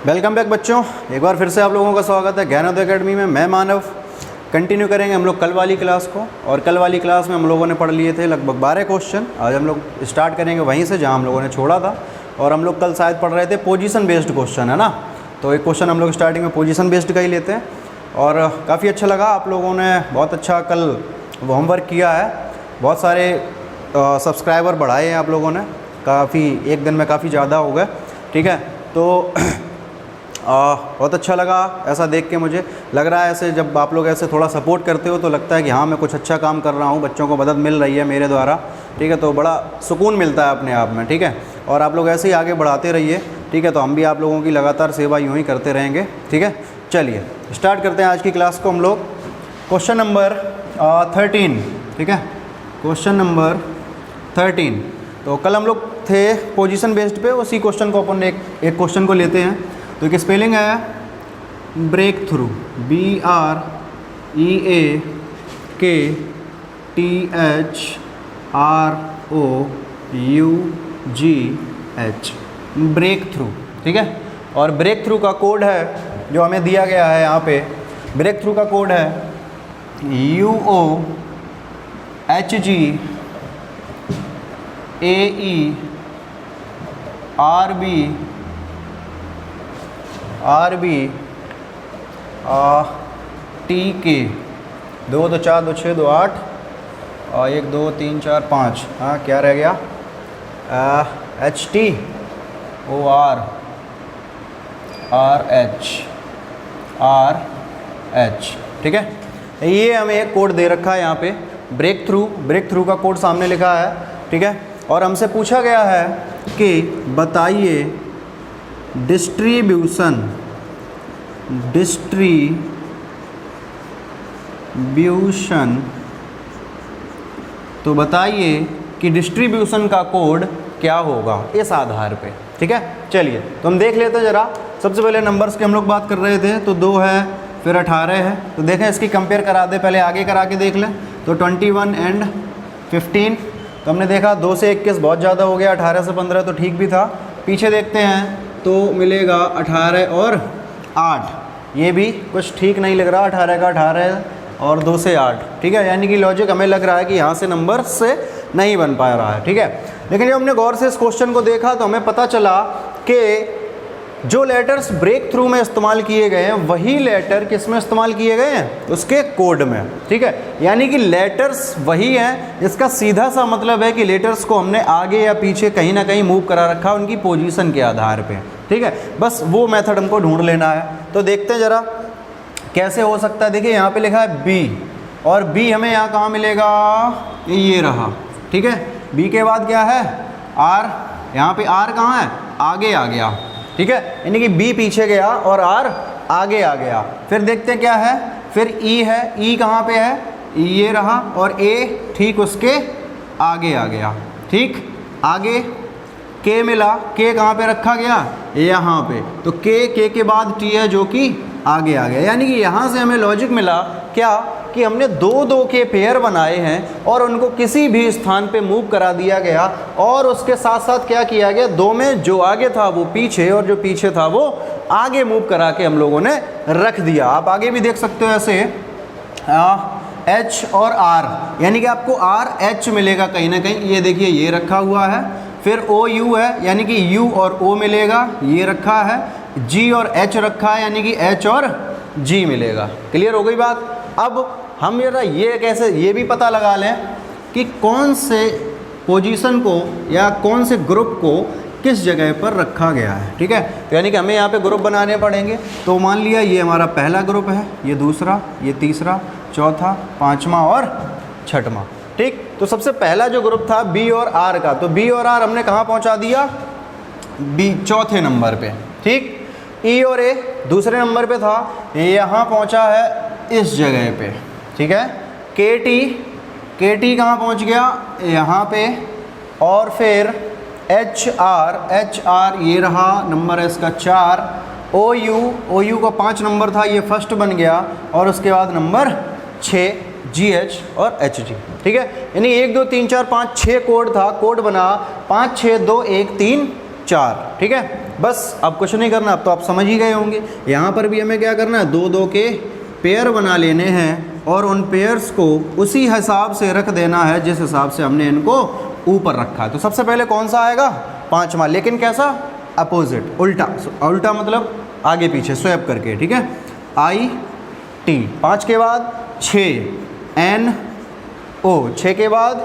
Welcome back बच्चों, एक बार फिर से आप लोगों का स्वागत है ज्ञानोदय एकेडमी में। मैं मानव। कंटिन्यू करेंगे हम लोग कल वाली क्लास को, और कल वाली क्लास में हम लोगों ने पढ़ लिए थे लगभग 12 क्वेश्चन। आज हम लोग स्टार्ट करेंगे वहीं से जहां हम लोगों ने छोड़ा था। और हम लोग कल शायद पढ़ रहे थे पोजीशन बेस्ड क्वेश्चन, है ना। तो एक क्वेश्चन हम लोग स्टार्टिंग में पोजीशन बेस्ड का ही लेते हैं, और काफ़ी अच्छा लगा। आप लोगों ने बहुत अच्छा कल होमवर्क किया है, बहुत सारे सब्सक्राइबर बढ़ाए हैं आप लोगों ने, काफ़ी एक दिन में काफ़ी ज़्यादा हो गए। ठीक है, तो बहुत अच्छा लगा ऐसा देख के। मुझे लग रहा है ऐसे जब आप लोग ऐसे थोड़ा सपोर्ट करते हो तो लगता है कि हाँ मैं कुछ अच्छा काम कर रहा हूँ, बच्चों को मदद मिल रही है मेरे द्वारा। ठीक है, तो बड़ा सुकून मिलता है अपने आप में। ठीक है, और आप लोग ऐसे ही आगे बढ़ाते रहिए। ठीक है, तो हम भी आप लोगों की लगातार सेवा यूँ ही करते रहेंगे। ठीक है, चलिए स्टार्ट करते हैं आज की क्लास को हम लोग। Question number 13। ठीक है, क्वेश्चन नंबर 13। तो कल हम लोग थे पोजीशन बेस्ड पे, उसी क्वेश्चन को अपन एक क्वेश्चन को लेते हैं। तो एक स्पेलिंग है breakthrough, BREAKTHROUGH, breakthrough. ठीक है, और ब्रेक थ्रू का कोड है जो हमें दिया गया है यहाँ पे। ब्रेक थ्रू का कोड है UOHGAERBTK 2 2 4 2 6 2 8 और 1 2 3 4 5। हाँ, क्या रह गया? HTORRH। ठीक है, ये हमें एक कोड दे रखा है यहाँ पे, ब्रेक थ्रू का कोड सामने लिखा है। ठीक है, और हमसे पूछा गया है कि बताइए डिस्ट्रीब्यूशन तो बताइए कि डिस्ट्रीब्यूशन का कोड क्या होगा इस आधार पे। ठीक है, चलिए तो हम देख लेते हैं ज़रा। सबसे पहले नंबर्स की हम लोग बात कर रहे थे, तो 2 है फिर 18 है। तो देखें इसकी कंपेयर करा दे, पहले आगे करा के देख लें। तो 21 एंड 15, तो हमने देखा 2 से 21 बहुत ज़्यादा हो गया, 18 से 15 तो ठीक भी था। पीछे देखते हैं तो मिलेगा 18 और 8, ये भी कुछ ठीक नहीं लग रहा। 18 का 18 और 2 से 8। ठीक है, यानी कि लॉजिक हमें लग रहा है कि यहाँ से नंबर से नहीं बन पा रहा है। ठीक है, लेकिन जब हमने गौर से इस क्वेश्चन को देखा तो हमें पता चला कि जो लेटर्स ब्रेक थ्रू में इस्तेमाल किए गए हैं वही लेटर किस में इस्तेमाल किए गए हैं, उसके कोड में। ठीक है, यानी कि लेटर्स वही हैं। इसका सीधा सा मतलब है कि लेटर्स को हमने आगे या पीछे कहीं ना कहीं मूव करा रखा उनकी पोजीशन के आधार पे। ठीक है, बस वो मेथड हमको ढूंढ लेना है। तो देखते हैं ज़रा कैसे हो सकता है। देखिए यहाँ पे लिखा है बी, और बी हमें यहाँ कहाँ मिलेगा, ये रहा। ठीक है, बी के बाद क्या है, आर। यहाँ पे आर कहाँ है, आगे आ गया। ठीक है, यानी कि बी पीछे गया और आर आगे आ गया। फिर देखते हैं क्या है, फिर ई है। ई कहाँ पे है, ये रहा, और ए ठीक उसके आगे आ गया। ठीक, आगे के मिला, के कहाँ पे रखा गया, यहाँ पे। तो के के बाद टी है जो कि आगे आ गया। यानी कि यहाँ से हमें लॉजिक मिला क्या, कि हमने 2 के पेयर बनाए हैं और उनको किसी भी स्थान पे मूव करा दिया गया, और उसके साथ साथ क्या किया गया, 2 में जो आगे था वो पीछे और जो पीछे था वो आगे मूव करा के हम लोगों ने रख दिया। आप आगे भी देख सकते हो ऐसे एच और आर, यानी कि आपको आर एच मिलेगा कहीं ना कहीं। ये देखिए ये रखा हुआ है। फिर ओ यू है, यानी कि यू और ओ मिलेगा, ये रखा है। जी और एच रखा है, यानी कि एच और जी मिलेगा। क्लियर हो गई बात। अब हम ये कैसे ये भी पता लगा लें कि कौन से पोजीशन को या कौन से ग्रुप को किस जगह पर रखा गया है। ठीक है, तो यानी कि हमें यहाँ पे ग्रुप बनाने पड़ेंगे। तो मान लिया ये हमारा पहला ग्रुप है, ये दूसरा, ये तीसरा, चौथा, पाँचवा और छठवां। ठीक, तो सबसे पहला जो ग्रुप था बी और आर का, तो बी और आर हमने कहाँ पहुँचा दिया, बी चौथे नंबर पे। ठीक, ई और ए दूसरे नंबर पे था, यहाँ पहुँचा है इस जगह पे। ठीक है, के टी कहाँ पहुँच गया, यहाँ पे। और फिर एच आर ये रहा, नंबर है इसका 4। ओ यू का 5 नंबर था, ये फर्स्ट बन गया, और उसके बाद नंबर 6 GH और HG। ठीक है, यानी 1 2 3 4 5 6 कोड था, कोड बना 5 6 2 1 3 4, ठीक है। बस अब कुछ नहीं करना, अब तो आप समझ ही गए होंगे। यहाँ पर भी हमें क्या करना है, 2 2 के पेयर बना लेने हैं और उन पेयर्स को उसी हिसाब से रख देना है जिस हिसाब से हमने इनको ऊपर रखा है। तो सबसे पहले कौन सा आएगा, 5वां, लेकिन कैसा, अपोजिट, उल्टा। उल्टा मतलब आगे पीछे स्वैप करके, ठीक है। IT, 5 के बाद 6, NO, 6 के बाद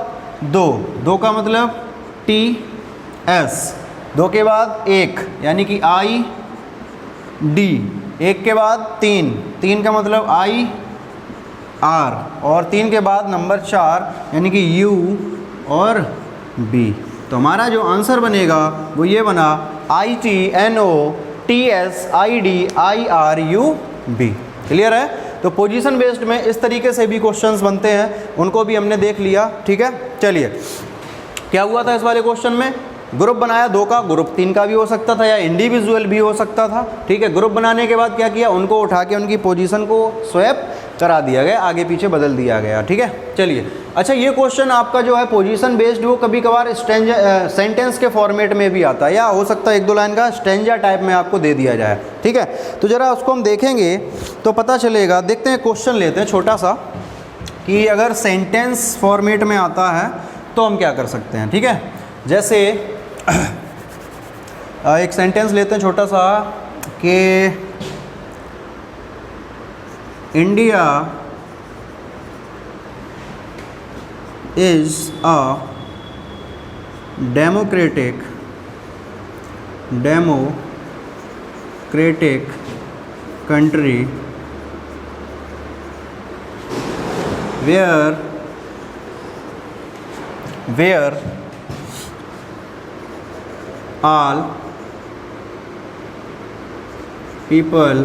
2, 2 का मतलब TS, 2 के बाद 1 यानी कि ID, 1 के बाद 3, 3 का मतलब IR, और 3 के बाद नंबर 4 यानी कि U और B। तो हमारा जो आंसर बनेगा वो ये बना IT, NO, TS, ID, IR, U, B। Clear है। तो पोजीशन बेस्ड में इस तरीके से भी क्वेश्चंस बनते हैं, उनको भी हमने देख लिया, ठीक है। चलिए, क्या हुआ था इस वाले क्वेश्चन में, ग्रुप बनाया 2 का, ग्रुप 3 का भी हो सकता था या इंडिविजुअल भी हो सकता था, ठीक है। ग्रुप बनाने के बाद क्या किया, उनको उठा के उनकी पोजीशन को स्वैप करा दिया गया, आगे पीछे बदल दिया गया, ठीक है। चलिए, अच्छा ये क्वेश्चन आपका जो है पोजीशन बेस्ड, वो कभी कभार सेंटेंस के फॉर्मेट में भी आता है, या हो सकता है 1 2 लाइन का स्टेंजा टाइप में आपको दे दिया जाए, ठीक है। तो ज़रा उसको हम देखेंगे तो पता चलेगा। देखते हैं, क्वेश्चन लेते हैं छोटा सा, कि अगर सेंटेंस फॉर्मेट में आता है तो हम क्या कर सकते हैं, ठीक है। जैसे एक सेंटेंस लेते हैं छोटा सा, कि India is a democratic country where all people,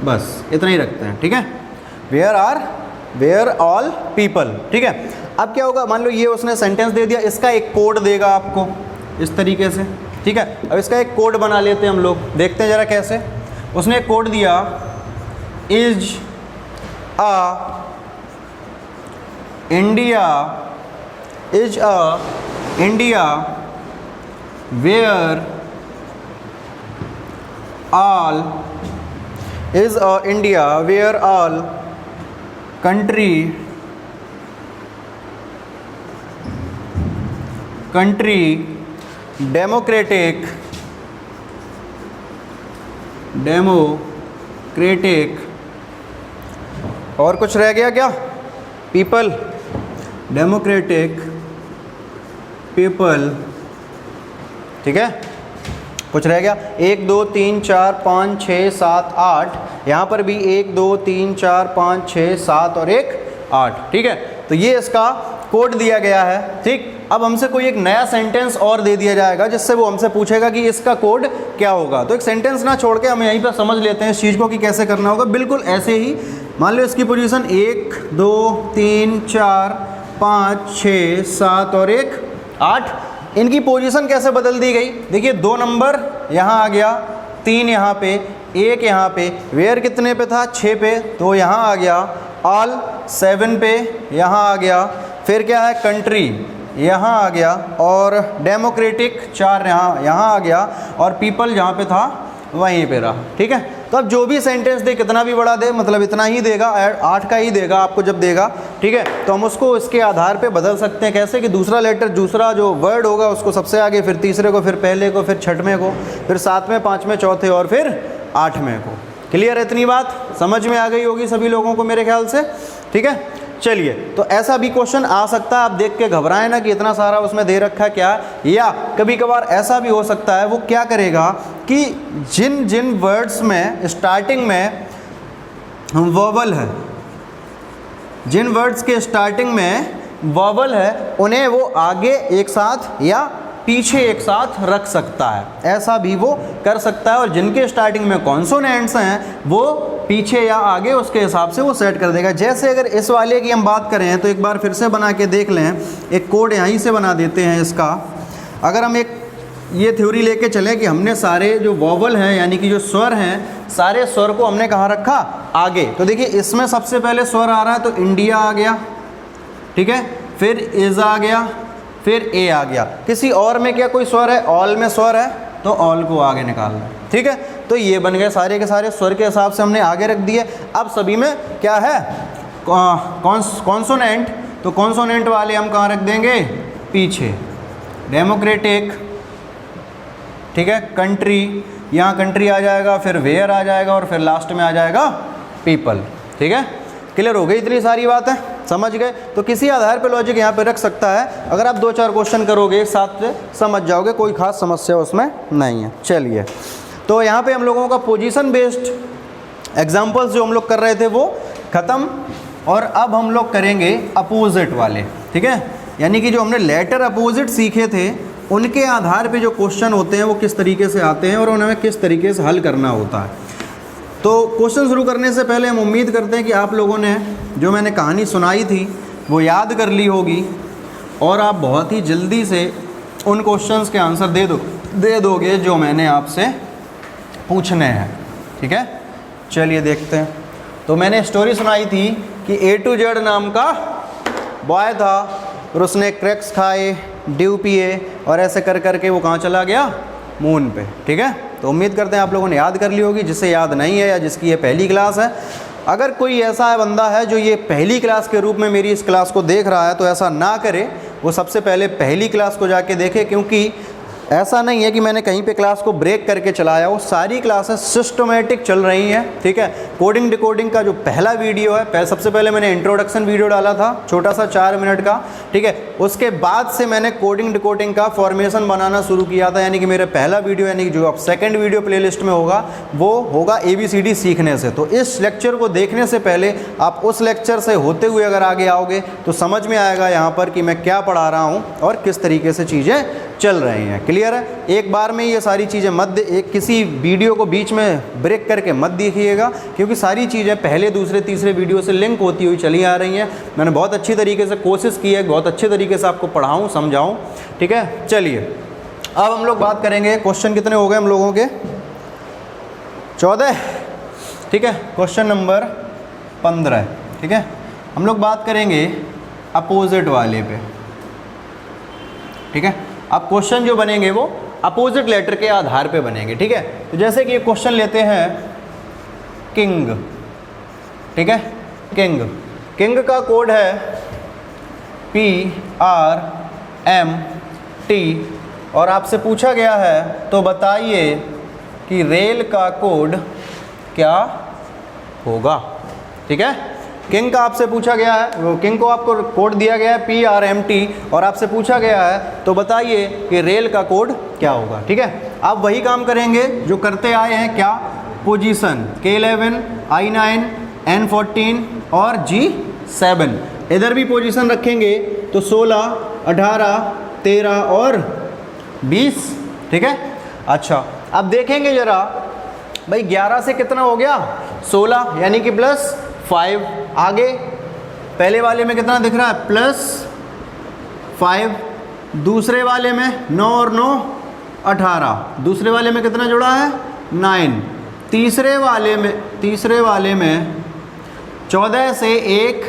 बस इतना ही रखते हैं, ठीक है। वेयर ऑल पीपल, ठीक है। अब क्या होगा, मान लो ये उसने सेंटेंस दे दिया, इसका एक कोड देगा आपको इस तरीके से, ठीक है। अब इसका एक कोड बना लेते हैं हम लोग, देखते हैं ज़रा कैसे। उसने एक कोड दिया, is India where all country democratic और कुछ रह गया क्या, पीपल, डेमोक्रेटिक पीपल, ठीक है। कुछ रह गया, 1 2 3 4 5 6 7 8, यहाँ पर भी 1 2 3 4 5 6 7 और 1 8, ठीक है। तो ये इसका कोड दिया गया है, ठीक। अब हमसे कोई एक नया सेंटेंस और दे दिया जाएगा, जिससे वो हमसे पूछेगा कि इसका कोड क्या होगा। तो एक सेंटेंस ना छोड़ के हम यहीं पर समझ लेते हैं इस चीज़ को कि कैसे करना होगा। बिल्कुल ऐसे ही मान लो इसकी पोजीशन 1 2 3 4 5 6 7 और 1 8, इनकी पोजीशन कैसे बदल दी गई, देखिए 2 नंबर यहाँ आ गया, 3 यहाँ पे, 1 यहाँ पे, वेयर कितने पे था, 6 पे, तो यहाँ आ गया, ऑल 7 पे यहाँ आ गया, फिर क्या है, कंट्री यहाँ आ गया, और डेमोक्रेटिक 4 यहाँ आ गया, और पीपल जहाँ पे था वहीं पे रहा, ठीक है। तो अब जो भी सेंटेंस दे, कितना भी बड़ा दे, मतलब इतना ही देगा, 8 का ही देगा आपको जब देगा, ठीक है। तो हम उसको इसके आधार पे बदल सकते हैं, कैसे कि दूसरा लेटर, दूसरा जो वर्ड होगा उसको सबसे आगे, फिर तीसरे को, फिर पहले को, फिर छठवें को, फिर 7वें 5वें चौथे और फिर 8वें को। क्लियर है, इतनी बात समझ में आ गई होगी सभी लोगों को मेरे ख्याल से, ठीक है। चलिए, तो ऐसा भी क्वेश्चन आ सकता है, आप देख के घबराएं ना कि इतना सारा उसमें दे रखा है क्या, या कभी कभार ऐसा भी हो सकता है, वो क्या करेगा कि जिन जिन वर्ड्स में स्टार्टिंग में वॉवल है, जिन वर्ड्स के स्टार्टिंग में वॉवल है, उन्हें वो आगे एक साथ या पीछे एक साथ रख सकता है, ऐसा भी वो कर सकता है। और जिनके स्टार्टिंग में कॉन्सोनेंट्स हैं वो पीछे या आगे उसके हिसाब से वो सेट कर देगा। जैसे अगर इस वाले की हम बात करें तो एक बार फिर से बना के देख लें, एक कोड यहीं से बना देते हैं इसका। अगर हम एक ये थ्योरी लेके चलें कि हमने सारे जो वॉवल हैं यानी कि जो स्वर हैं, सारे स्वर को हमने कहाँ रखा, आगे। तो देखिए इसमें सबसे पहले स्वर आ रहा है, तो इंडिया आ गया, ठीक है, फिर इज आ गया, फिर ए आ गया। किसी और में क्या कोई स्वर है, ऑल में स्वर है, तो ऑल को आगे निकालना है, ठीक है। तो ये बन गए सारे के सारे, स्वर के हिसाब से हमने आगे रख दिए। अब सभी में क्या है, कॉन्सोनेंट, तो कॉन्सोनेंट वाले हम कहाँ रख देंगे, पीछे। डेमोक्रेटिक, ठीक है, कंट्री, यहाँ कंट्री आ जाएगा, फिर वेयर आ जाएगा और फिर लास्ट में आ जाएगा पीपल, ठीक है। क्लियर हो गई इतनी सारी बातें, समझ गए। तो किसी आधार पे लॉजिक यहाँ पे रख सकता है, अगर आप 2-4 क्वेश्चन करोगे एक साथ से समझ जाओगे, कोई खास समस्या उसमें नहीं है। चलिए, तो यहाँ पे हम लोगों का पोजीशन बेस्ड एग्जांपल्स जो हम लोग कर रहे थे वो ख़त्म, और अब हम लोग करेंगे अपोजिट वाले, ठीक है। यानी कि जो हमने लेटर अपोजिट सीखे थे उनके आधार पे जो क्वेश्चन होते हैं वो किस तरीके से आते हैं और उन्हें किस तरीके से हल करना होता है। तो क्वेश्चन शुरू करने से पहले हम उम्मीद करते हैं कि आप लोगों ने जो मैंने कहानी सुनाई थी वो याद कर ली होगी और आप बहुत ही जल्दी से उन क्वेश्चंस के आंसर दे दोगे जो मैंने आपसे पूछने हैं, ठीक है। चलिए देखते हैं। तो मैंने स्टोरी सुनाई थी कि A to Z नाम का बॉय था और उसने क्रैक्स खाए, ड्यू पिए और ऐसे कर करके वो कहाँ चला गया, मून पे, ठीक है। तो उम्मीद करते हैं आप लोगों ने याद कर ली होगी, जिससे याद नहीं है या जिसकी ये पहली क्लास है। अगर कोई ऐसा बंदा है जो ये पहली क्लास के रूप में मेरी इस क्लास को देख रहा है तो ऐसा ना करे, वो सबसे पहले पहली क्लास को जाके देखे, क्योंकि ऐसा नहीं है कि मैंने कहीं पे क्लास को ब्रेक करके चलाया, वो सारी क्लासेस सिस्टमेटिक चल रही हैं, ठीक है। कोडिंग डिकोडिंग का जो पहला वीडियो है, सबसे पहले मैंने इंट्रोडक्शन वीडियो डाला था छोटा सा 4 मिनट का, ठीक है। उसके बाद से मैंने कोडिंग डिकोडिंग का फॉर्मेशन बनाना शुरू किया था, यानी कि मेरा पहला वीडियो, यानी कि जो अब सेकंड वीडियो प्लेलिस्ट में होगा वो होगा ABCD सीखने से। तो इस लेक्चर को देखने से पहले आप उस लेक्चर से होते हुए अगर आगे आओगे तो समझ में आएगा यहाँ पर कि मैं क्या पढ़ा रहा हूँ और किस तरीके से चीज़ें चल रही हैं। क्लियर है। एक बार में ये सारी चीज़ें मत, एक किसी वीडियो को बीच में ब्रेक करके मत देखिएगा, क्योंकि सारी चीज़ें पहले दूसरे तीसरे वीडियो से लिंक होती हुई चली आ रही हैं। मैंने बहुत अच्छी तरीके से कोशिश की है, बहुत अच्छे तरीके से आपको पढ़ाऊँ समझाऊँ, ठीक है। चलिए अब हम लोग बात करेंगे, क्वेश्चन कितने हो गए हम लोगों के, 14, ठीक है। क्वेश्चन नंबर 15, ठीक है। हम लोग बात करेंगे अपोजिट वाले पे, ठीक है। अब क्वेश्चन जो बनेंगे वो अपोजिट लेटर के आधार पे बनेंगे, ठीक है। तो जैसे कि क्वेश्चन लेते हैं किंग, ठीक है। किंग का कोड है PRMT और आपसे पूछा गया है तो बताइए कि रेल का कोड क्या होगा, ठीक है। किंग का आपसे पूछा गया है, वो किंग को आपको कोड दिया गया है PRMT और आपसे पूछा गया है तो बताइए कि रेल का कोड क्या होगा, ठीक है। आप वही काम करेंगे जो करते आए हैं, क्या, पोजीशन K11, I9, N14 और G7, इधर भी पोजीशन रखेंगे तो 16, 18, 13 और 20, ठीक है। अच्छा अब देखेंगे जरा भाई 11 से कितना हो गया, 16, यानी कि +5, आगे पहले वाले में कितना दिख रहा है, +5, दूसरे वाले में 9 और 9 18, दूसरे वाले में कितना जुड़ा है, 9, तीसरे वाले में 14 से 1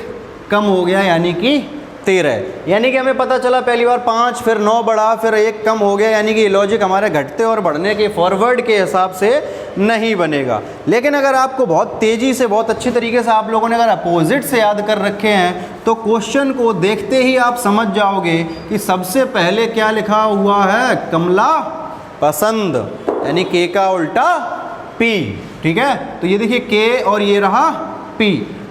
कम हो गया यानी कि 13, यानी कि हमें पता चला पहली बार 5, फिर 9 बढ़ा, फिर 1 कम हो गया, यानी कि ये लॉजिक हमारे घटते और बढ़ने के फॉरवर्ड के हिसाब से नहीं बनेगा। लेकिन अगर आपको बहुत तेज़ी से, बहुत अच्छी तरीके से आप लोगों ने अगर अपोजिट से याद कर रखे हैं तो क्वेश्चन को देखते ही आप समझ जाओगे कि सबसे पहले क्या लिखा हुआ है, कमला पसंद, यानी K का उल्टा P, ठीक है। तो ये देखिए K और ये रहा P।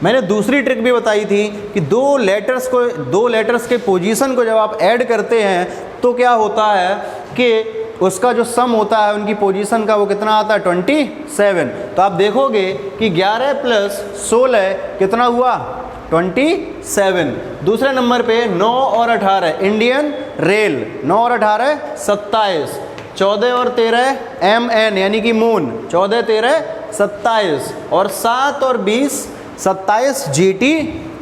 मैंने दूसरी ट्रिक भी बताई थी कि दो लेटर्स के पोजीशन को जब आप ऐड करते हैं तो क्या होता है कि उसका जो सम होता है उनकी पोजीशन का वो कितना आता है, 27। तो आप देखोगे कि 11 + 16 कितना हुआ, 27। दूसरे नंबर पे 9 और 18 इंडियन रेल, 9 और 18 27, 14 और 13 MN यानी कि मून, 14 13 27 और 7 और 20 27 GT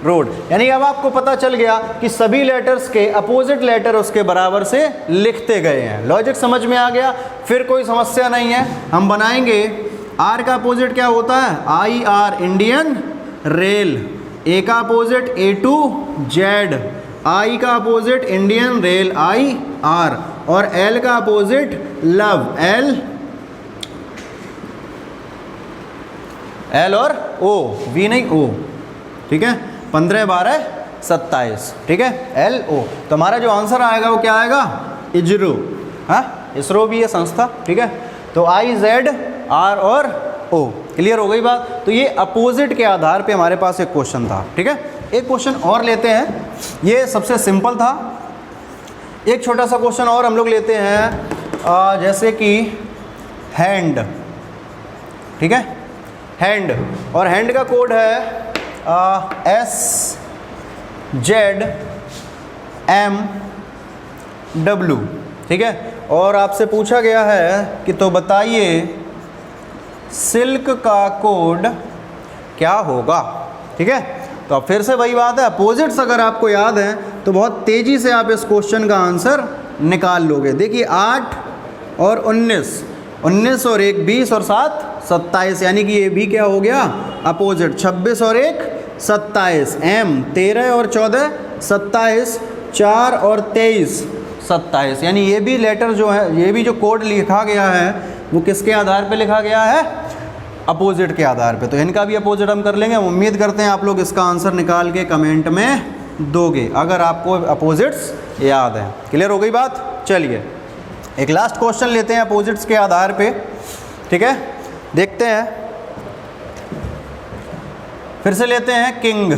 रोड। यानी अब आपको पता चल गया कि सभी लेटर्स के अपोजिट लेटर उसके बराबर से लिखते गए हैं। लॉजिक समझ में आ गया, फिर कोई समस्या नहीं है। हम बनाएंगे R का अपोजिट क्या होता है, IR इंडियन रेल, A का opposite A to Z, I का अपोजिट इंडियन रेल IR और L का अपोजिट लव, L और O, V नहीं O, ठीक है। 15 12 27, ठीक है, LO। तो हमारा जो आंसर आएगा वो क्या आएगा, इजरो। हाँ, इसरो भी है संस्था, ठीक है। तो IZR और O, क्लियर हो गई बात। तो ये अपोजिट के आधार पे हमारे पास एक क्वेश्चन था, ठीक है। एक क्वेश्चन और लेते हैं, ये सबसे सिंपल था। एक छोटा सा क्वेश्चन और हम लोग लेते हैं, जैसे कि हैंड, ठीक है, हैंड, और हैंड का कोड है SZMW, ठीक है। और आपसे पूछा गया है कि तो बताइए सिल्क का कोड क्या होगा, ठीक है। तो अब फिर से वही बात है, अपोजिट्स अगर आपको याद है तो बहुत तेज़ी से आप इस क्वेश्चन का आंसर निकाल लोगे। देखिए 8 और 19, 19 और 1 20 और 7 27, यानी कि ये भी क्या हो गया, अपोजिट। 26 और 1 27, M 13 और 14 27, 4 और 23 27, यानी ये भी लेटर जो है, ये भी जो कोड लिखा गया है वो किसके आधार पे लिखा गया है, अपोजिट के आधार पे। तो इनका भी अपोजिट हम कर लेंगे। उम्मीद करते हैं आप लोग इसका आंसर निकाल के कमेंट में दोगे अगर आपको अपोजिट्स याद है। क्लियर हो गई बात। चलिए एक लास्ट क्वेश्चन लेते हैं अपोजिट्स के आधार पे, ठीक है, देखते हैं। फिर से लेते हैं किंग,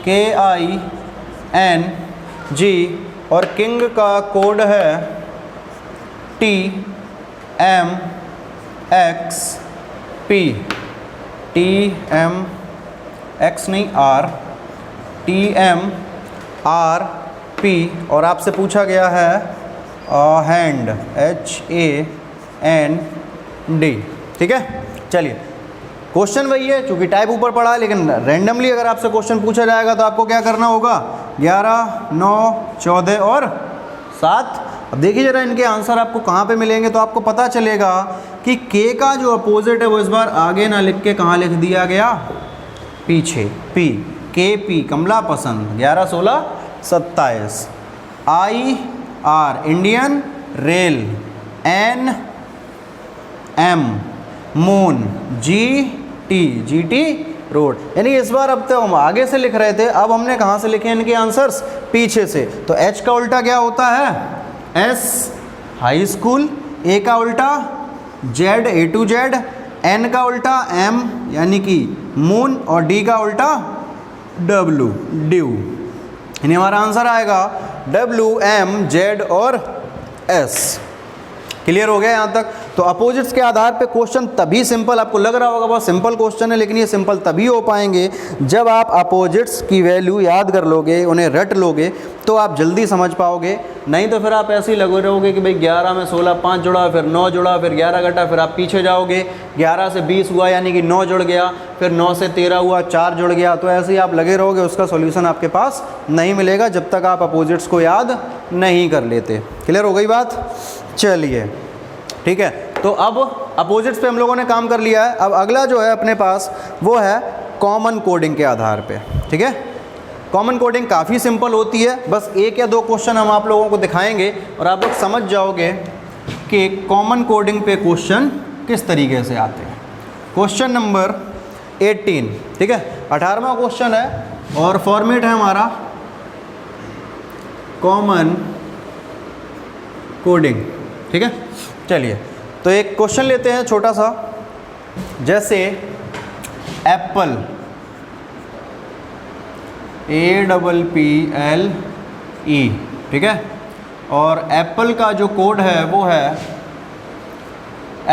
KING, और किंग का कोड है TMXP, TMX नहीं R, TMRP, और आपसे पूछा गया है हैंड, HAND, ठीक है। चलिए क्वेश्चन वही है, चूँकि टाइप ऊपर पड़ा है, लेकिन रैंडमली अगर आपसे क्वेश्चन पूछा जाएगा तो आपको क्या करना होगा, 11 9 14 और 7। अब देखिए जरा इनके आंसर आपको कहाँ पे मिलेंगे, तो आपको पता चलेगा कि के का जो अपोजिट है वो इस बार आगे ना लिख के कहाँ लिख दिया गया, पीछे, P, KP कमला पसंद, 11 16 27, IR Indian rail, NM moon, GT road. यानी इस बार अब तो हम आगे से लिख रहे थे, अब हमने कहाँ से लिखे इनके आंसर्स, पीछे से। तो H का उल्टा क्या होता है, S हाई स्कूल, A का उल्टा Z A to Z, N का उल्टा M यानी कि मून, और D का उल्टा W ड्यू। यानी हमारा आंसर आएगा W M Z और S। क्लियर हो गया यहाँ तक। तो अपोजिट्स के आधार पे क्वेश्चन तभी सिंपल, आपको लग रहा होगा बहुत सिंपल क्वेश्चन है, लेकिन ये सिंपल तभी हो पाएंगे जब आप अपोजिट्स की वैल्यू याद कर लोगे, उन्हें रट लोगे, तो आप जल्दी समझ पाओगे। नहीं तो फिर आप ऐसे ही लगे रहोगे कि भाई 11 में 16 5 जुड़ा, फिर 9 जुड़ा, फिर 11 घटा, फिर आप पीछे जाओगे, 11 से 20 हुआ यानी कि 9 जुड़ गया, फिर 9 से 13 हुआ 4 जुड़ गया। तो ऐसे ही आप लगे रहोगे, उसका सॉल्यूशन आपके पास नहीं मिलेगा जब तक आप अपोजिट्स को याद नहीं कर लेते। क्लियर हो गई बात। चलिए ठीक है, तो अब अपोजिट्स पे हम लोगों ने काम कर लिया है। अब अगला जो है अपने पास वो है कॉमन कोडिंग के आधार पे। ठीक है, कॉमन कोडिंग काफ़ी सिंपल होती है, बस 1 या 2 क्वेश्चन हम आप लोगों को दिखाएंगे और आप लोग समझ जाओगे कि कॉमन कोडिंग पे क्वेश्चन किस तरीके से आते हैं। क्वेश्चन नंबर 18, ठीक है, 18वां क्वेश्चन है और फॉर्मेट है हमारा कॉमन कोडिंग। ठीक है, चलिए तो एक क्वेश्चन लेते हैं छोटा सा, जैसे एप्पल APPLE, ठीक है, और एप्पल का जो कोड है वो है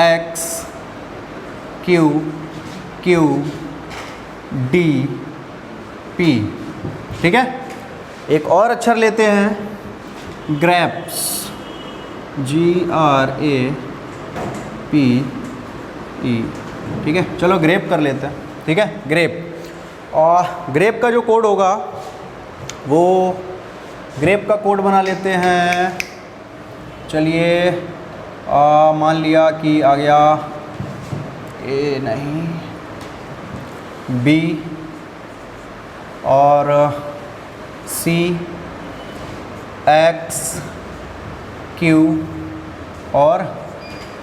XQQDP। ठीक है, एक और अक्षर लेते हैं ग्रेप्स GRAPE। ठीक है, चलो ग्रेप कर लेते हैं। ठीक है, ग्रेप, और ग्रेप का जो कोड होगा वो ग्रेप का कोड बना लेते हैं। चलिए मान लिया कि आ गया A नहीं B और C X Q और P,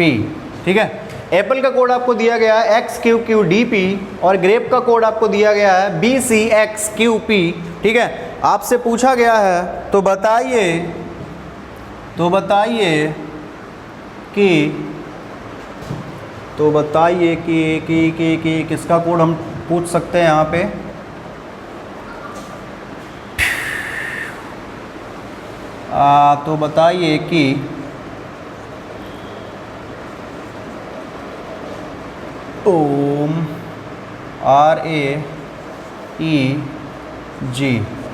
ठीक है। एप्पल का कोड आपको दिया गया है XQQDP और ग्रेप का कोड आपको दिया गया है BCXQP, ठीक है। आपसे पूछा गया है तो बताइए कि किसका कोड हम पूछ सकते हैं यहाँ पे। तो बताइए कि ओम RAEG,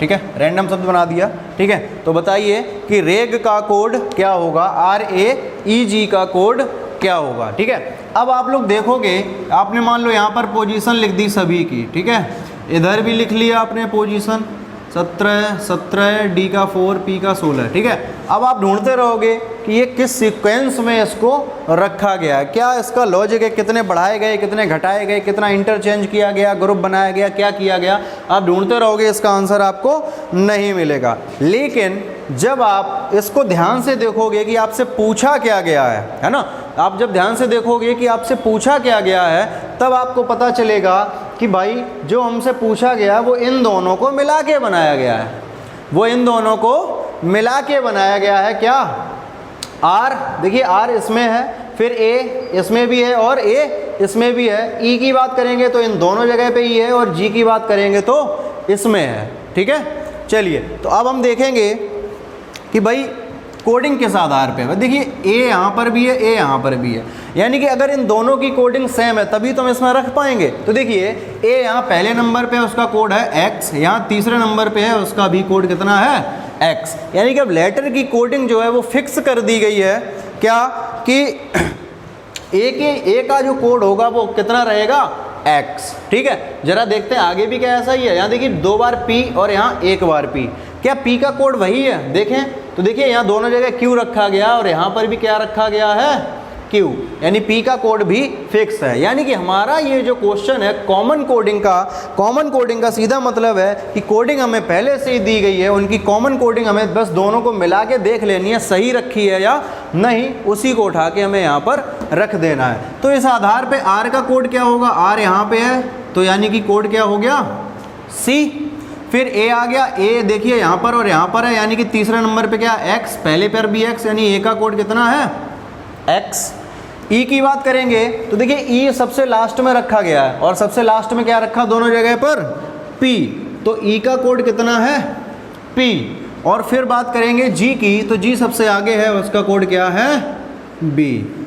ठीक है, रैंडम शब्द बना दिया, ठीक है। तो बताइए कि रेग का कोड क्या होगा, RAEG का कोड क्या होगा, ठीक है। अब आप लोग देखोगे, आपने मान लो यहाँ पर पोजीशन लिख दी सभी की, ठीक है, इधर भी लिख लिया आपने पोजीशन 17, D का 4, P का 16, ठीक है। अब आप ढूंढते रहोगे कि ये किस सीक्वेंस में इसको रखा गया है, क्या इसका लॉजिक है, कितने बढ़ाए गए, कितने घटाए गए, कितना इंटरचेंज किया गया, ग्रुप बनाया गया, क्या किया गया। आप ढूंढते रहोगे, इसका आंसर आपको नहीं मिलेगा। लेकिन जब आप इसको ध्यान से देखोगे कि आपसे पूछा क्या गया है ना, आप जब ध्यान से देखोगे कि आपसे पूछा क्या गया है, तब आपको पता चलेगा कि भाई जो हमसे पूछा गया वो इन दोनों को मिला के बनाया गया है, वो इन दोनों को मिला के बनाया गया है। क्या R, देखिए R इसमें है, फिर A इसमें भी है और A इसमें भी है। E की बात करेंगे तो इन दोनों जगह पे E है और G की बात करेंगे तो इसमें है, ठीक है। चलिए, तो अब हम देखेंगे कि भाई कोडिंग किस आधार पे है। देखिए A यहाँ पर भी है, A यहाँ पर भी है, यानी कि अगर इन दोनों की कोडिंग सेम है तभी तो हम इसमें रख पाएंगे। तो देखिए A यहाँ पहले नंबर पे है, उसका कोड है X, यहाँ तीसरे नंबर पे है, उसका भी कोड कितना है X, यानी कि अब लेटर की कोडिंग जो है वो फिक्स कर दी गई है। क्या कि A का जो कोड होगा वो कितना रहेगा X, ठीक है। जरा देखते हैं आगे भी क्या ऐसा ही है। यहाँ देखिए 2 बार P और यहाँ 1 बार P, क्या P का कोड वही है, देखें तो देखिए यहाँ दोनों जगह Q रखा गया और यहाँ पर भी क्या रखा गया है Q, यानी P का कोड भी फिक्स है। यानी कि हमारा ये जो क्वेश्चन है कॉमन कोडिंग का सीधा मतलब है कि कोडिंग हमें पहले से ही दी गई है, उनकी कॉमन कोडिंग हमें बस दोनों को मिला के देख लेनी है सही रखी है या नहीं, उसी को उठा के हमें यहाँ पर रख देना है। तो इस आधार पे R का कोड क्या होगा, R यहाँ पे है तो यानी कि कोड क्या हो गया C, फिर A आ गया, A देखिए यहाँ पर और यहाँ पर है, यानी कि तीसरे नंबर पे क्या X, पहले पर भी X, यानी A का कोड कितना है X। E की बात करेंगे तो देखिए E सबसे लास्ट में रखा गया है और सबसे लास्ट में क्या रखा दोनों जगह पर P, तो E का कोड कितना है P। और फिर बात करेंगे G की, तो G सबसे आगे है, उसका कोड क्या है B,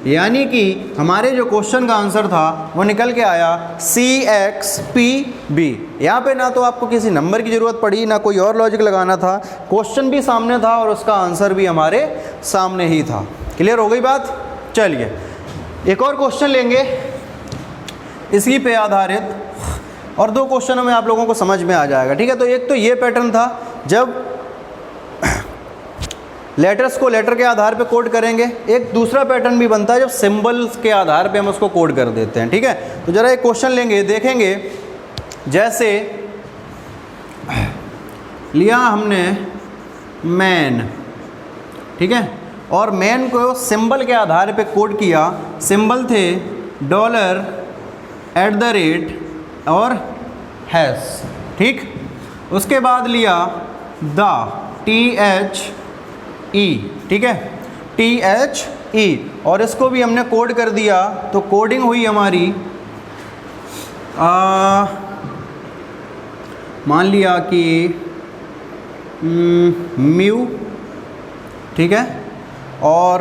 यानी कि हमारे जो क्वेश्चन का आंसर था वो निकल के आया CXPB। यहाँ पे ना तो आपको किसी नंबर की ज़रूरत पड़ी, ना कोई और लॉजिक लगाना था, क्वेश्चन भी सामने था और उसका आंसर भी हमारे सामने ही था। क्लियर हो गई बात। चलिए एक और क्वेश्चन लेंगे इसी पे आधारित, और 2 क्वेश्चनों में आप लोगों को समझ में आ जाएगा, ठीक है। तो एक तो ये पैटर्न था जब लेटर्स को लेटर के आधार पे कोड करेंगे, एक दूसरा पैटर्न भी बनता है जब सिंबल्स के आधार पे हम उसको कोड कर देते हैं, ठीक है। तो जरा एक क्वेश्चन लेंगे, देखेंगे, जैसे लिया हमने मैन, ठीक है, और मैन को सिंबल के आधार पे कोड किया। सिंबल थे $@ और हैश, ठीक। उसके बाद लिया THE, ठीक है, THE, और इसको भी हमने कोड कर दिया। तो कोडिंग हुई हमारी, मान लिया कि म्यू, ठीक है, और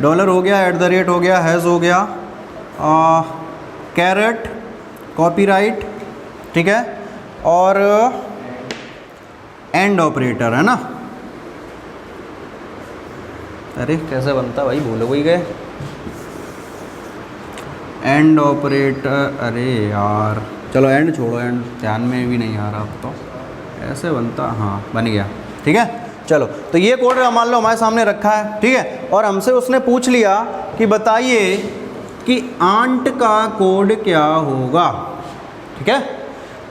डॉलर हो गया, $, हो गया, हैश हो गया, कैरेट, कॉपीराइट, ठीक है, और एंड ऑपरेटर, है ना। अरे कैसे बनता भाई, भूल ही गए एंड ऑपरेटर। अरे यार चलो एंड छोड़ो, एंड ध्यान में भी नहीं आ रहा अब तो, ऐसे बनता, हाँ बन गया, ठीक है। चलो तो ये कोड मान लो हमारे सामने रखा है, ठीक है, और हमसे उसने पूछ लिया कि बताइए कि आंट का कोड क्या होगा, ठीक है।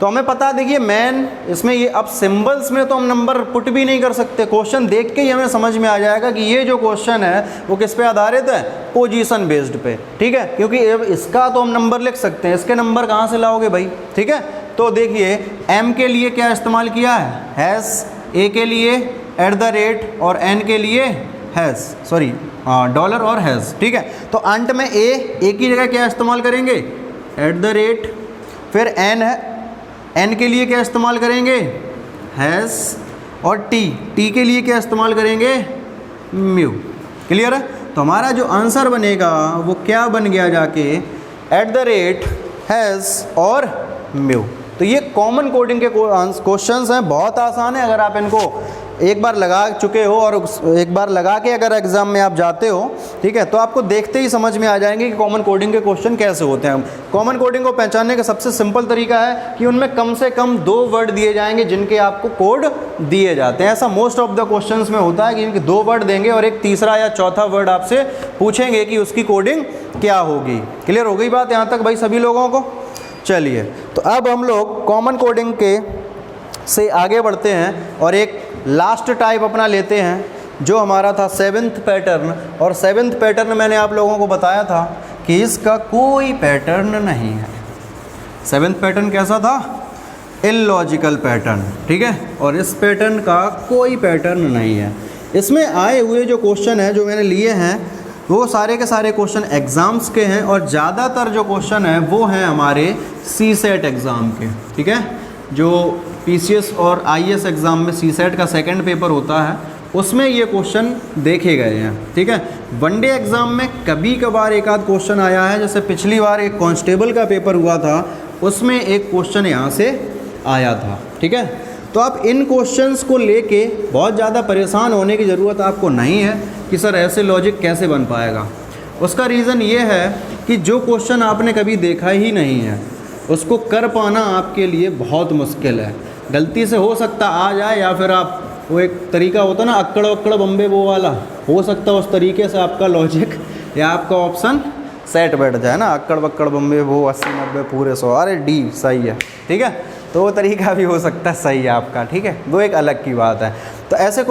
तो हमें पता, देखिए मेन इसमें ये, अब सिंबल्स में तो हम नंबर पुट भी नहीं कर सकते, क्वेश्चन देख के ही हमें समझ में आ जाएगा कि ये जो क्वेश्चन है वो किस पे आधारित है, पोजीशन बेस्ड पे, ठीक है, क्योंकि इसका तो हम नंबर लिख सकते हैं, इसके नंबर कहाँ से लाओगे भाई, ठीक है। तो देखिए एम के लिए क्या इस्तेमाल किया है, हैज़, ए के लिए @ और एन के लिए हैज़, सॉरी डॉलर और हैज़, ठीक है। तो अंत में ए की जगह क्या इस्तेमाल करेंगे, @ फिर एन है, एन के लिए क्या इस्तेमाल करेंगे, हैज़, और टी के लिए क्या इस्तेमाल करेंगे, म्यू। क्लियर है। तो हमारा जो आंसर बनेगा वो क्या बन गया जाके, @ हैज़ और म्यू। तो ये कॉमन कोडिंग के क्वेश्चंस हैं, बहुत आसान है। अगर आप इनको एक बार लगा चुके हो और एक बार लगा के अगर एग्ज़ाम में आप जाते हो, ठीक है, तो आपको देखते ही समझ में आ जाएंगे कि कॉमन कोडिंग के क्वेश्चन कैसे होते हैं। कॉमन कोडिंग को पहचानने का सबसे सिंपल तरीका है कि उनमें कम से कम 2 वर्ड दिए जाएंगे जिनके आपको कोड दिए जाते हैं। ऐसा मोस्ट ऑफ द क्वेश्चंस में होता है कि 2 वर्ड देंगे और एक तीसरा या चौथा वर्ड आपसे पूछेंगे कि उसकी कोडिंग क्या होगी। क्लियर हो गई बात यहाँ तक भाई सभी लोगों को। चलिए, तो अब हम लोग कॉमन कोडिंग के से आगे बढ़ते हैं और एक लास्ट टाइप अपना लेते हैं जो हमारा था 7th पैटर्न। और 7th पैटर्न मैंने आप लोगों को बताया था कि इसका कोई पैटर्न नहीं है। 7th पैटर्न कैसा था, इलॉजिकल पैटर्न, ठीक है, और इस पैटर्न का कोई पैटर्न नहीं है। इसमें आए हुए जो क्वेश्चन हैं जो मैंने लिए हैं वो सारे के सारे क्वेश्चन एग्ज़ाम्स के हैं और ज़्यादातर जो क्वेश्चन हैं वो हैं हमारे CSET एग्ज़ाम के, ठीक है। जो PCS और IAS एग्ज़ाम में CSET का सेकंड पेपर होता है उसमें ये क्वेश्चन देखे गए हैं, ठीक है। वनडे एग्ज़ाम में कभी कभार एक आध क्वेश्चन आया है, जैसे पिछली बार एक कांस्टेबल का पेपर हुआ था उसमें एक क्वेश्चन यहाँ से आया था, ठीक है। तो आप इन क्वेश्चंस को लेके बहुत ज़्यादा परेशान होने की ज़रूरत आपको नहीं है कि सर ऐसे लॉजिक कैसे बन पाएगा। उसका रीज़न ये है कि जो क्वेश्चन आपने कभी देखा ही नहीं है उसको कर पाना आपके लिए बहुत मुश्किल है। गलती से हो सकता आ जाए, या फिर आप वो एक तरीका होता ना अक्कड़ वक्कड़ बम्बे वो वाला, हो सकता है उस तरीके से आपका लॉजिक या आपका ऑप्शन सेट बैठ जाए ना, अक्कड़ वक्कड़ बम्बे वो 80 90 पूरे 100, अरे डी सही है, ठीक है। तो वो तरीका भी हो सकता है सही है आपका, ठीक है, वो एक अलग की बात है। तो ऐसे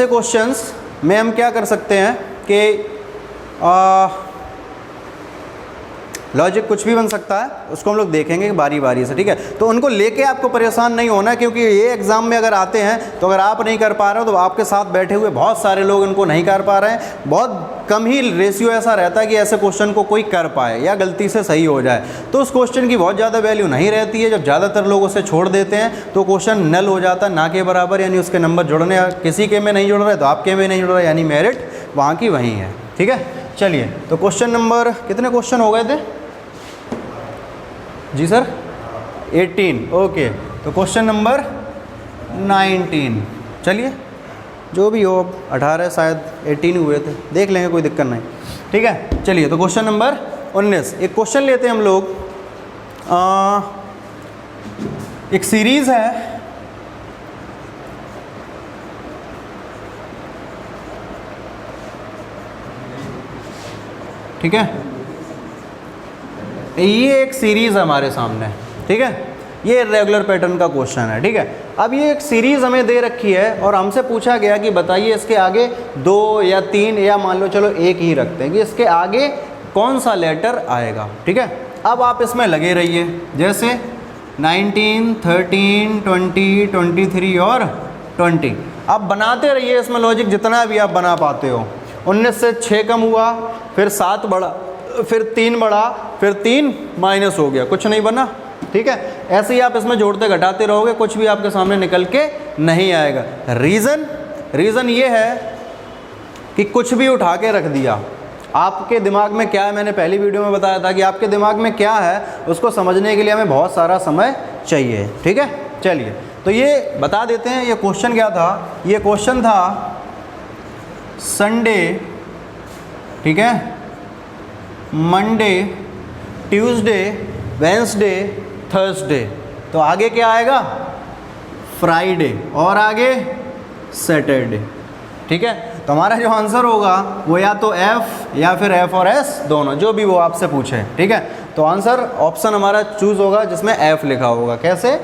क्वेश्चंस में हम क्या कर सकते हैं कि लॉजिक कुछ भी बन सकता है, उसको हम लोग देखेंगे बारी बारी से, ठीक है। तो उनको लेके आपको परेशान नहीं होना, क्योंकि ये एग्ज़ाम में अगर आते हैं तो अगर आप नहीं कर पा रहे हो तो आपके साथ बैठे हुए बहुत सारे लोग इनको नहीं कर पा रहे हैं। बहुत कम ही रेशियो ऐसा रहता है कि ऐसे क्वेश्चन को कोई कर पाए या गलती से सही हो जाए, तो उस क्वेश्चन की बहुत ज़्यादा वैल्यू नहीं रहती है। जब ज़्यादातर लोग उसे छोड़ देते हैं तो क्वेश्चन नल हो जाता है, ना के बराबर, यानी उसके नंबर जुड़ने, किसी के में नहीं जुड़ रहे तो आपके में नहीं जुड़ रहा, यानी मेरिट वहाँ की वहीं है, ठीक है। चलिए, तो क्वेश्चन नंबर, कितने क्वेश्चन हो गए थे जी सर, 18, ओके। तो क्वेश्चन नंबर 19, चलिए जो भी हो, 18 शायद 18 हुए थे, देख लेंगे, कोई दिक्कत नहीं, ठीक है। चलिए, तो क्वेश्चन नंबर 19, एक क्वेश्चन लेते हैं हम लोग। एक सीरीज़ है, ठीक है, ये एक सीरीज़ हमारे सामने, ठीक है, ये रेगुलर पैटर्न का क्वेश्चन है, ठीक है। अब ये एक सीरीज़ हमें दे रखी है और हमसे पूछा गया कि बताइए इसके आगे 2 या 3 या मान लो चलो 1 ही रखते हैं कि इसके आगे कौन सा लेटर आएगा, ठीक है। अब आप इसमें लगे रहिए, जैसे 19, 13, 20, 23 और 20, आप बनाते रहिए इसमें लॉजिक जितना भी आप बना पाते हो। 19 से 6 कम हुआ, फिर 7 बढ़ा, फिर 3 बढ़ा, फिर 3 माइनस हो गया, कुछ नहीं बना, ठीक है। ऐसे ही आप इसमें जोड़ते घटाते रहोगे, कुछ भी आपके सामने निकल के नहीं आएगा। रीज़न ये है कि कुछ भी उठा के रख दिया, आपके दिमाग में क्या है, मैंने पहली वीडियो में बताया था कि आपके दिमाग में क्या है उसको समझने के लिए हमें बहुत सारा समय चाहिए, ठीक है। चलिए, तो ये बता देते हैं ये क्वेश्चन क्या था। ये क्वेश्चन था संडे, ठीक है, मंडे, ट्यूसडे, वेंसडे, थर्सडे, तो आगे क्या आएगा, फ्राइडे, और आगे सैटरडे, ठीक है। तो हमारा जो आंसर होगा वो या तो F या फिर F और S दोनों, जो भी वो आपसे पूछे, ठीक है। तो आंसर ऑप्शन हमारा चूज होगा जिसमें F लिखा होगा। कैसे?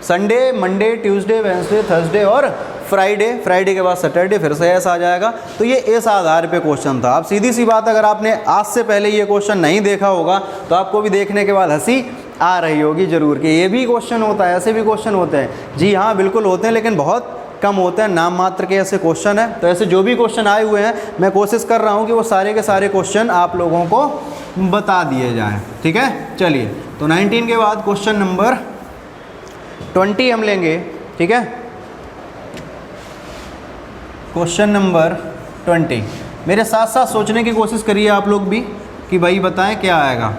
Sunday, Monday, Tuesday, Wednesday, Thursday और फ्राइडे, फ्राइडे के बाद सैटरडे, फिर से एस आ जाएगा। तो ये इस आधार पे क्वेश्चन था। अब सीधी सी बात, अगर आपने आज से पहले ये क्वेश्चन नहीं देखा होगा तो आपको भी देखने के बाद हंसी आ रही होगी ज़रूर कि ये भी क्वेश्चन होता है, ऐसे भी क्वेश्चन होते हैं। जी हाँ, बिल्कुल होते हैं, लेकिन बहुत कम होते हैं, नाम मात्र के ऐसे क्वेश्चन है। तो ऐसे जो भी क्वेश्चन आए हुए हैं, मैं कोशिश कर रहा हूँ कि वो सारे के सारे क्वेश्चन आप लोगों को बता दिए जाएँ, ठीक है। चलिए, तो 19 के बाद क्वेश्चन नंबर 20 हम लेंगे, ठीक है। क्वेश्चन नंबर 20, मेरे साथ साथ सोचने की कोशिश करिए आप लोग भी कि भाई बताएं क्या आएगा।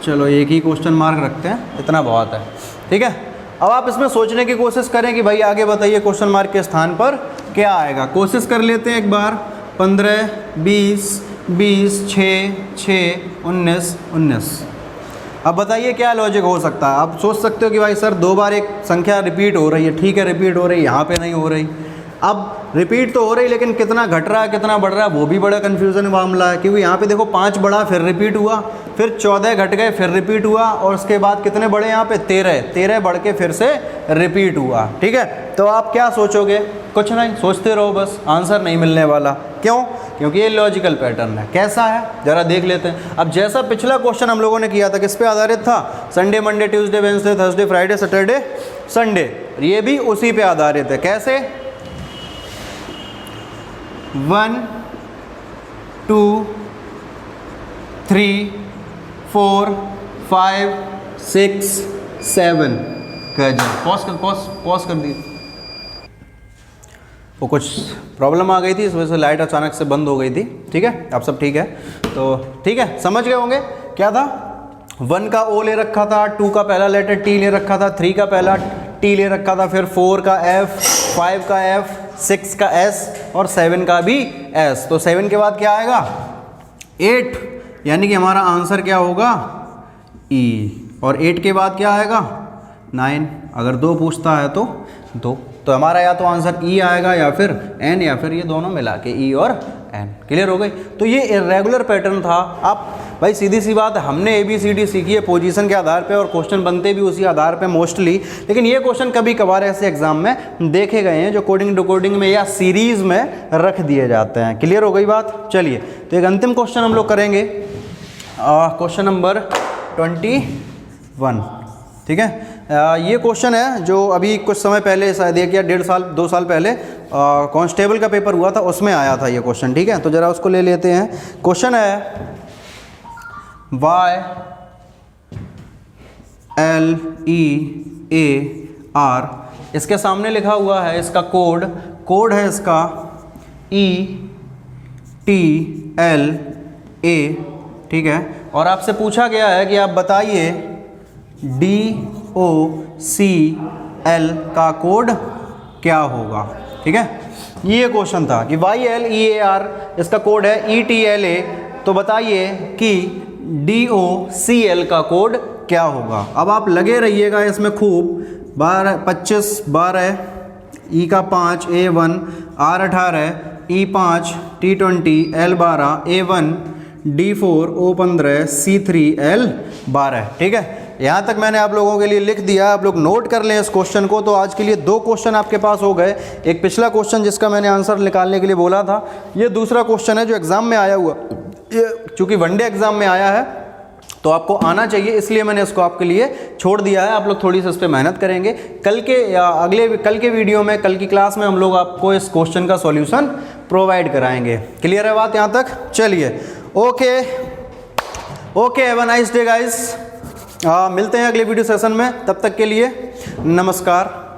चलो एक ही क्वेश्चन मार्क रखते हैं, इतना बहुत है, ठीक है। अब आप इसमें सोचने की कोशिश करें कि भाई आगे बताइए क्वेश्चन मार्क के स्थान पर क्या आएगा। कोशिश कर लेते हैं एक बार। 15, 20, 20, 6, 6, 19, 19। अब बताइए क्या लॉजिक हो सकता है। आप सोच सकते हो कि भाई सर 2 बार एक संख्या रिपीट हो रही है, ठीक है रिपीट हो रही है, यहाँ पे नहीं हो रही। अब रिपीट तो हो रही, लेकिन कितना घट रहा है कितना बढ़ रहा है वो भी बड़ा कन्फ्यूज़न मामला है। क्योंकि यहाँ पे देखो 5 बढ़ा फिर रिपीट हुआ, फिर 14 घट गए फिर रिपीट हुआ, और उसके बाद कितने बढ़े यहाँ पे 13 बढ़ के फिर से रिपीट हुआ, ठीक है। तो आप क्या सोचोगे? कुछ नहीं, सोचते रहो बस, आंसर नहीं मिलने वाला। क्यों? क्योंकि ये लॉजिकल पैटर्न है। कैसा है ज़रा देख लेते हैं। अब जैसा पिछला क्वेश्चन हम लोगों ने किया था, किस पे आधारित था? Sunday, Monday, Tuesday, Wednesday, Thursday, Friday, Saturday, Sunday. ये भी उसी पे आधारित है। कैसे? 1, 2, 3, 4, 5, 6, 7। पॉज कर दिए। वो कुछ प्रॉब्लम आ गई थी, इस वजह से लाइट अचानक से बंद हो गई थी, ठीक है। अब सब ठीक है, तो ठीक है, समझ गए होंगे क्या था। 1 का O ले रखा था, 2 का पहला लेटर T ले रखा था, 3 का पहला T ले रखा था, फिर 4 का F, 5 का F, 6 का S और 7 का भी S। तो 7 के बाद क्या आएगा? 8, यानी कि हमारा आंसर क्या होगा? E। और 8 के बाद क्या आएगा? 9। अगर 2 पूछता है तो 2। तो हमारा या तो आंसर E आएगा या फिर N, या फिर ये दोनों मिला के E और N। क्लियर हो गई। तो ये इरेगुलर पैटर्न था। आप भाई सीधी सी बात है, हमने ABCD सीखी है पोजीशन के आधार पे और क्वेश्चन बनते भी उसी आधार पे मोस्टली। लेकिन ये क्वेश्चन कभी कभार ऐसे एग्जाम में देखे गए हैं जो कोडिंग डिकोडिंग में या सीरीज में रख दिए जाते हैं। क्लियर हो गई बात। चलिए, तो एक अंतिम क्वेश्चन हम लोग करेंगे, क्वेश्चन नंबर 21, ठीक है। ये क्वेश्चन है जो अभी कुछ समय पहले, शायद 1 या 1.5 साल 2 साल पहले कांस्टेबल का पेपर हुआ था, उसमें आया था ये क्वेश्चन, ठीक है। तो ज़रा उसको ले लेते हैं। क्वेश्चन है YLEAR, इसके सामने लिखा हुआ है इसका कोड है इसका ETLA, ठीक है। और आपसे पूछा गया है कि आप बताइए DOCL का कोड क्या होगा, ठीक है। ये क्वेश्चन था कि YLEAR इसका कोड है ETLA, तो बताइए कि DOCL का कोड क्या होगा। अब आप लगे रहिएगा इसमें खूब। 25, 12, E का 5, A1, R18, E5, T20, L12, A1, D4, O15, C3, L12, ठीक है। यहाँ तक मैंने आप लोगों के लिए लिख दिया, आप लोग नोट कर लें इस क्वेश्चन को। तो आज के लिए 2 क्वेश्चन आपके पास हो गए। एक पिछला क्वेश्चन जिसका मैंने आंसर निकालने के लिए बोला था, ये दूसरा क्वेश्चन है जो एग्ज़ाम में आया हुआ। ये चूँकि वनडे एग्ज़ाम में आया है तो आपको आना चाहिए, इसलिए मैंने इसको आपके लिए छोड़ दिया है। आप लोग थोड़ी सी इस पर मेहनत करेंगे। कल के वीडियो में, कल की क्लास में हम लोग आपको इस क्वेश्चन का सॉल्यूशन प्रोवाइड कराएंगे। क्लियर है बात यहाँ तक? चलिए, okay, have a nice day guys. मिलते हैं अगले वीडियो सेशन में, तब तक के लिए नमस्कार।